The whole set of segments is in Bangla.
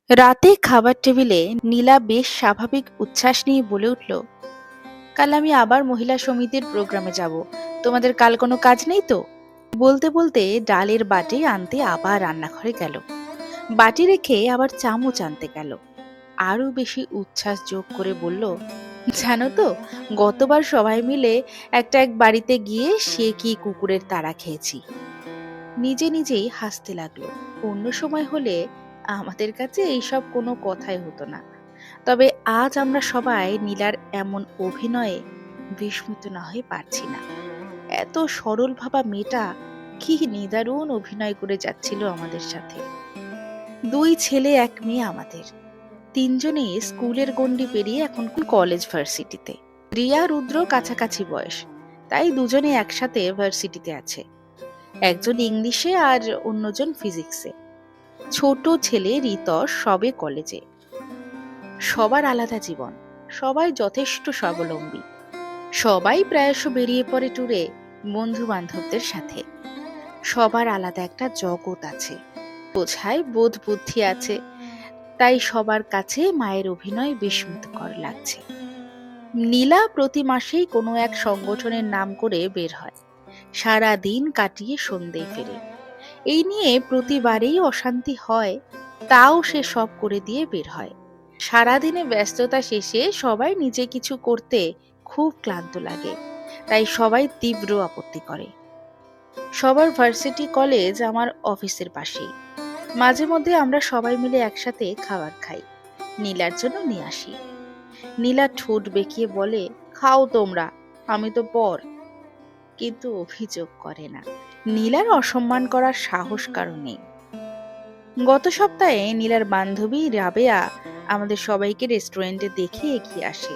রাতে খাবার টেবিলে নীলা বেশ স্বাভাবিক উচ্ছ্বাস নিয়ে বলে উঠল, কাল আমি আবার মহিলা সমিতির প্রোগ্রামে যাব। তোমাদের কাল কোনো কাজ নেই তো? বলতে বলতে ডালের বাটি আনতে আবার রান্নাঘরে গেল। বাটি রেখে আবার চামচ আনতে গেল। আরো বেশি উচ্ছ্বাস যোগ করে বলল, জানো তো, গতবার সবাই মিলে এক বাড়িতে গিয়ে সে কি কুকুরের তাড়া খেয়েছি। নিজে নিজেই হাসতে লাগলো। অন্য সময় হলে আমাদের কাছে এইসব কোনো কথাই হতো না। তবে আজ আমরা সবাই নীলার এমন অভিনয়ে বিস্মিত না হয়ে পারছি না। এত সরল ভাবা মেয়েটা কি নিদারুণ অভিনয় করে যাচ্ছিল আমাদের সাথে। দুই ছেলে এক মেয়ে আমাদের, তিনজনে স্কুলের গণ্ডি পেরিয়ে এখন কলেজ ভার্সিটিতে। রিয়া রুদ্র কাছাকাছি বয়স, তাই দুজনে একসাথে ভার্সিটিতে আছে। একজন ইংলিশে আর অন্যজন ফিজিক্সে। ছোট ছেলে রিতস সবে কলেজে। সবার আলাদা জীবন, সবাই যথেষ্ট স্বাবলম্বী। সবাই প্রায়শ বেরিয়ে পড়ে ট্যুরে বন্ধু বান্ধবদের সাথে। সবার আলাদা একটা জগৎ আছে, বোঝায় বোধ বুদ্ধি আছে। তাই সবার কাছে মায়ের অভিনয় বিস্মিতকর লাগছে। নীলা প্রতি মাসেই কোনো এক সংগঠনের নাম করে বের হয়, সারা দিন কাটিয়ে সন্ধ্যেয় ফেরে। এই নিয়ে প্রতিবারেই অশান্তি হয়, তাও সে সব করে দিয়ে বের হয়। সারাদিনে ব্যস্ততা শেষে সবাই নিজে কিছু করতে খুব ক্লান্ত লাগে, তাই সবাই তীব্র আপত্তি করে। সবার ভার্সিটি কলেজ আমার অফিসের পাশেই। মাঝে মধ্যে আমরা সবাই মিলে একসাথে খাবার খাই। নীলার জন্য নিয়ে আসি। নীলা ঠোঁট বেঁকিয়ে বলে, খাও তোমরা, আমি তো পর। কিন্তু অভিযোগ করে না। নীলার অসম্মান করার সাহস কারো নেই। গত সপ্তাহে নীলার বান্ধবী রাবেয়া আমাদের সবাইকে রেস্টুরেন্টে দেখে এগিয়ে আসে।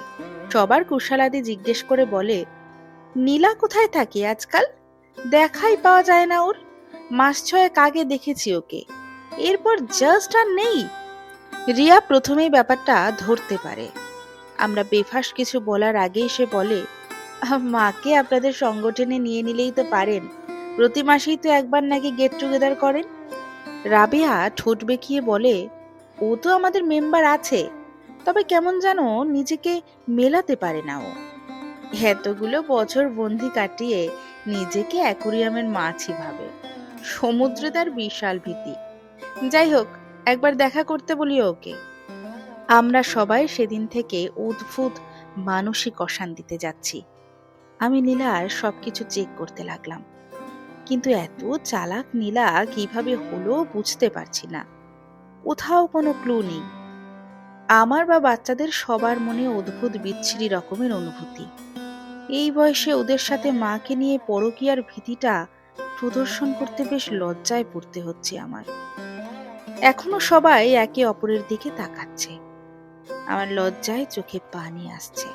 সবার কুশলাদি জিজ্ঞেস করে বলে, নীলা কোথায় থাকে আজকাল? দেখাই পাওয়া যায় না ওর। মাস ছয়েক আগে দেখেছি ওকে, এরপর জাস্ট আর নেই। রিয়া প্রথমেই ব্যাপারটা ধরতে পারে। আমরা বেফাস কিছু বলার আগেই সে বলে, মাকে আপনাদের সংগঠনে নিয়ে নিলেই তো পারেন, প্রতি মাসেই তো একবার নাকি গেট টুগেদার করেন। রাবেয়া ঠোঁট বেঁকিয়ে বলে, ও তো আমাদের মেম্বার আছে, তবে কেমন যেন নিজেকে মেলাতে পারে না ও। এতগুলো বছর বন্দি কাটিয়ে নিজেকে অ্যাকুরিয়ামের মাছই ভাবে। সমুদ্রে তার বিশাল ভীতি। যাই হোক, একবার দেখা করতে বলি ওকে। আমরা সবাই সেদিন থেকে অদ্ভুত মানসিক অশান্তিতে যাচ্ছি। আমি নীলার সবকিছু চেক করতে লাগলাম, কিন্তু এত চালাক নীলা কিভাবে হলো বুঝতে পারছি না। কোথাও কোনো ক্লু নেই। আমার বা বাচ্চাদের সবার মনে অদ্ভুত বিচ্ছিরি রকমের অনুভূতি। এই বয়সে ওদের সাথে মাকে নিয়ে পরকীয়ার ভীতিটা প্রদর্শন করতে বেশ লজ্জায় পড়তে হচ্ছে আমার। এখনো সবাই একে অপরের দিকে তাকাচ্ছে। আমার লজ্জায় চোখে পানি আসছে।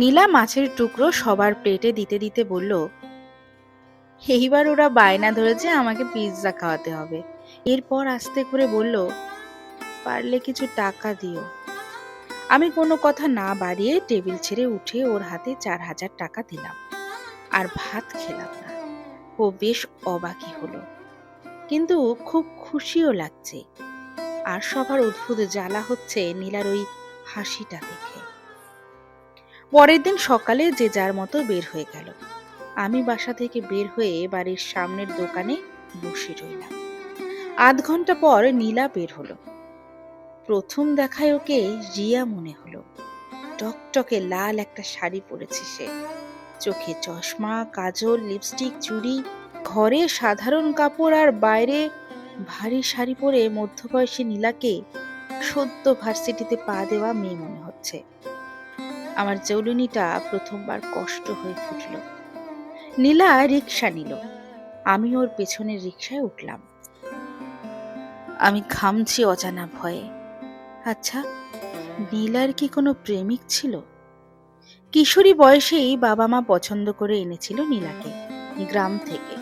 নীলা মাছের টুকরো সবার প্লেটে দিতে দিতে বলল, এইবার ওরা বায়না ধরেছে আমাকে পিৎজা খাওয়াতে হবে। এরপর আস্তে করে বলল, পারলে কিছু টাকা দিও। আমি কোনো কথা না বাড়িয়ে টেবিল ছেড়ে উঠে ওর হাতে 4,000 টাকা দিলাম। আর ভাত খেলাম না। ও বেশ অবাকই হলো, কিন্তু খুব খুশিও লাগছে। আর সবার অদ্ভুত জ্বালা হচ্ছে নীলার ওই হাসিটা দেখে। পরের দিন সকালে যে যার মতো বের হয়ে গেল। আমি বাসা থেকে বের হয়ে বাড়ির সামনের দোকানে বসে রইলাম। আধ ঘন্টা পর নীলা বের হলো। প্রথম দেখায় ওকে রিয়া মনে হলো। টকটকে লাল একটা শাড়ি পরেছে সে, চোখে চশমা, কাজল, লিপস্টিক, চুড়ি। ঘরে সাধারণ কাপড় আর বাইরে ভারী শাড়ি পরে মধ্যবয়সী নীলাকে সদ্য ভার্সিটিতে পা দেওয়া মেয়ে মনে হচ্ছে। আমার জৌলুনিটা প্রথমবার কষ্ট হয়ে ফুটল। নীলা রিক্সা নিল, আমি ওর পেছনের রিক্সায় উঠলাম। আমি ঘামছি অজানা ভয়ে। আচ্ছা, নীলার কি কোনো প্রেমিক ছিল? কিশোরী বয়সেই বাবা মা পছন্দ করে এনেছিল নীলাকে গ্রাম থেকে।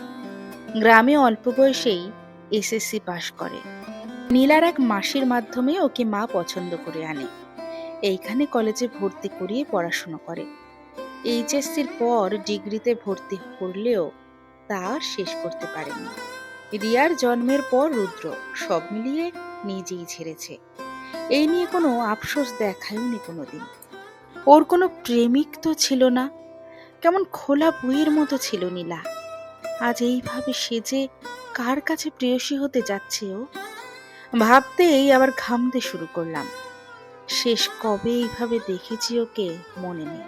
গ্রামে অল্প বয়সেই এসএসসি পাশ করে। নীলার এক মাসির মাধ্যমে ওকে মা পছন্দ করে আনে। এইখানে কলেজে ভর্তি করিয়ে পড়াশুনো করে। এইচএসসির পর ডিগ্রিতে ভর্তি করলেও তা আর শেষ করতে পারেনি। রিয়ার জন্মের পর রুদ্র সব মিলিয়ে নিজেই ছেড়েছে। এই নিয়ে কোনো আফসোস দেখায়নি কোনোদিন। ওর কোনো প্রেমিক তো ছিল না, কেমন খোলা বইয়ের মতো ছিল নীলা। আজ এইভাবে সেজে কার কাছে প্রেয়সী হতে যাচ্ছে ও? ভাবতেই আবার ঘামতে শুরু করলাম। শেষ কবে এইভাবে দেখেছি ওকে মনে নেই।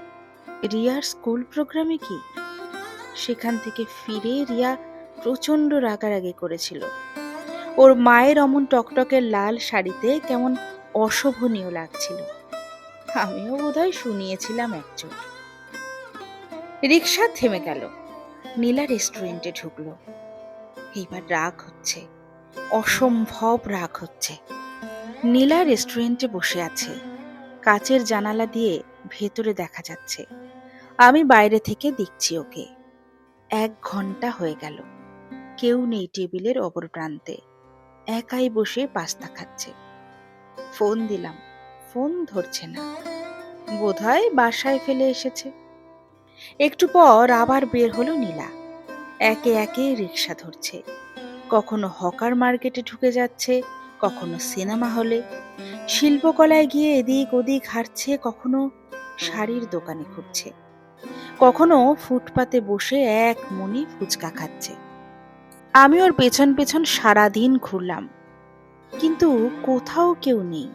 রিয়ার স্কুল প্রোগ্রামে কি? সেখান থেকে ফিরে রিয়া প্রচন্ড রাগারাগি করেছিল। ওর মায়ের অমন টকটকে লাল শাড়িতে কেমন অশোভনীয় লাগছিল। আমিও বোধহয় শুনিয়েছিলাম একজন। রিক্সা থেমে গেল। নীলা রেস্টুরেন্টে ঢুকলো। এইবার রাগ হচ্ছে, অসম্ভব রাগ হচ্ছে। নীলা রেস্টুরেন্টে বসে আছে। কাচের জানালা দিয়ে ভেতরে দেখা যাচ্ছে। আমি বাইরে থেকে দেখছি ওকে। 1 ঘন্টা হয়ে গেল। কেউ নেই টেবিলের অপর প্রান্তে। একাই বসে পাস্তা খাচ্ছে। ফোন দিলাম, ফোন ধরছে না। বোধহয় বাসায় ফেলে এসেছে। একটু পর আবার বের হলো নীলা। একে একে রিক্সা ধরছে। কখনো হকার মার্কেটে ঢুকে যাচ্ছে, কখনো সিনেমা হলে, শিল্পকলায় গিয়ে এদিক ওদিক হাঁটছে, কখনো শাড়ির দোকানে ঘুরছে, কখনো ফুটপাতে বসে এক মনে ফুচকা খাচ্ছে। আমি ওর পেছন পেছন সারাদিন ঘুরলাম, কিন্তু কোথাও কেউ নেই।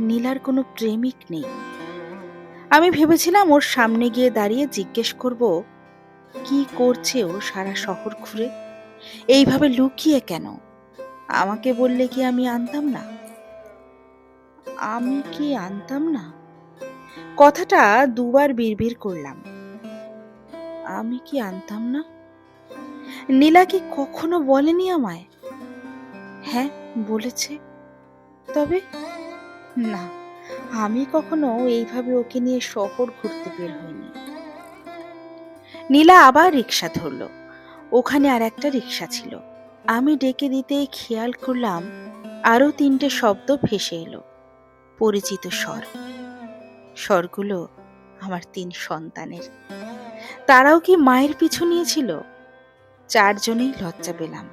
নীলার কোনো প্রেমিক নেই। আমি ভেবেছিলাম ওর সামনে গিয়ে দাঁড়িয়ে জিজ্ঞেস করব, কি করছে ও সারা শহর ঘুরে, এইভাবে লুকিয়ে কেন? আমাকে বললে কি আমি আনতাম না? আমি কি আনতাম না? কথাটা দুবার বিড়বিড় করলাম। আমি কি আনতাম না? নীলা কি কখনো বলেনি আমায়? হ্যাঁ, বলেছে। তবে না, আমি কখনো এইভাবে ওকে নিয়ে শহর ঘুরতে বের হইনি। নীলা আবার রিক্সা ধরল। ওখানে আর একটা রিক্সা ছিল। আমি ডেকে দিতেই খেয়াল করলাম আরো 3টে শব্দ ভেসে এলো। পরিচিত স্বর। স্বরগুলো আমার 3 সন্তানের। তারাও কি মায়ের পিছু নিয়েছিল? 4জনেই লজ্জা পেলাম।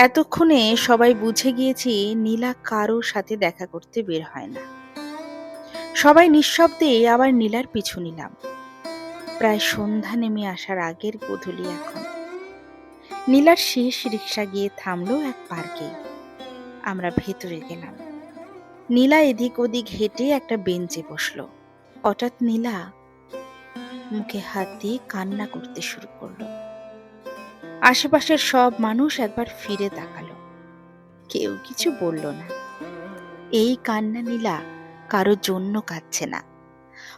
এতক্ষণে সবাই বুঝে গিয়েছি নীলা কারোর সাথে দেখা করতে বের হয় না। সবাই নিঃশব্দে আবার নীলার পিছু নিলাম। প্রায় সন্ধ্যা নেমে আসার আগের গোধূলি এখন। নীলার শেষ রিক্সা গিয়ে থামলো এক পার্কে। আমরা ভেতরে গেলাম। নীলা এদিক ওদিক হেঁটে একটা বেঞ্চে বসলো। হঠাৎ নীলা মুখে হাত দিয়ে কান্না করতে শুরু করলো। আশেপাশের সব মানুষ একবার ফিরে তাকালো। কেউ কিছু বলল না। এই কান্না নীলা কারোর জন্য কাঁদছে না,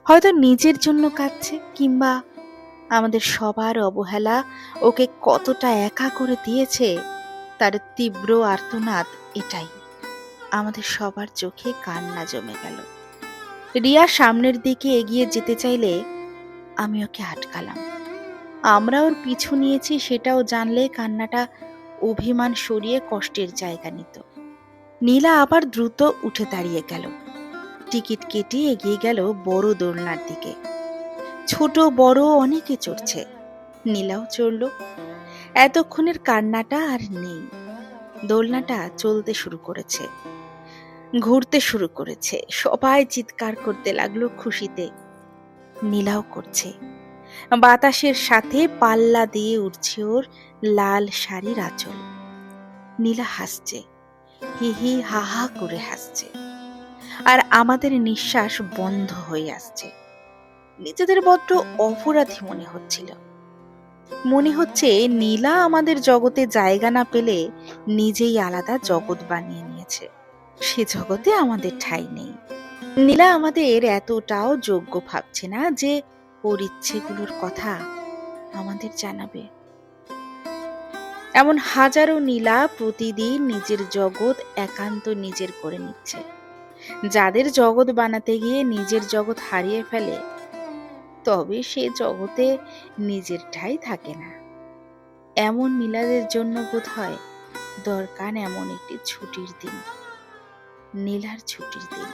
হয়তো নিজের জন্য কাঁদছে, কিংবা আমাদের সবার অবহেলা ওকে কতটা একা করে দিয়েছে তার তীব্র আর্তনাদ। এটাই আমাদের সবার চোখে কান্না জমে গেল। রিয়া সামনের দিকে এগিয়ে যেতে চাইলে আমি ওকে আটকালাম। আমরা ওর পিছু নিয়েছি সেটাও জানলে কান্নাটা অভিমান সরিয়ে কষ্টের জায়গা নিত। নীলা আবার দ্রুত উঠে দাঁড়িয়ে গেল। টিকিট কেটে এগিয়ে গেল বড় দোলনার দিকে। ছোট বড় অনেকে চড়ছে। নীলাও চড়ল। এতক্ষণের কান্নাটা আর নেই। দোলনাটা চলতে শুরু করেছে, ঘুরতে শুরু করেছে। সবাই চিৎকার করতে লাগলো খুশিতে। নীলাও করছে। বাতাসের সাথে পাল্লা দিয়ে উঠছে ওর লাল শাড়ির আঁচল। নীলা হাসছে, হি হি হা হা করে হাসছে। আর আমাদের নিঃশ্বাস বন্ধ হয়ে আসছে। নিজেদের বড্ড অপরাধী মনে হচ্ছিল। মনে হচ্ছে নীলা আমাদের জগতে জায়গা না পেলে নিজেই আলাদা জগৎ বানিয়ে নিয়েছে। সে জগতে আমাদের ঠাঁই নেই। নীলা আমাদের এতটাও যোগ্য ভাবছে না যে ওর ইচ্ছেগুলোর কথা আমাদের জানাবে। এমন হাজারো নীলা প্রতিদিন নিজের জগৎ একান্ত নিজের করে নিচ্ছে। যাদের জগৎ বানাতে গিয়ে নিজের জগৎ হারিয়ে ফেলে, তবে সে জগতে নিজের ঠাঁই থাকে না। এমন নীলাদের জন্য বোধহয় দরকার এমন একটি ছুটির দিন, নীলার ছুটির দিন।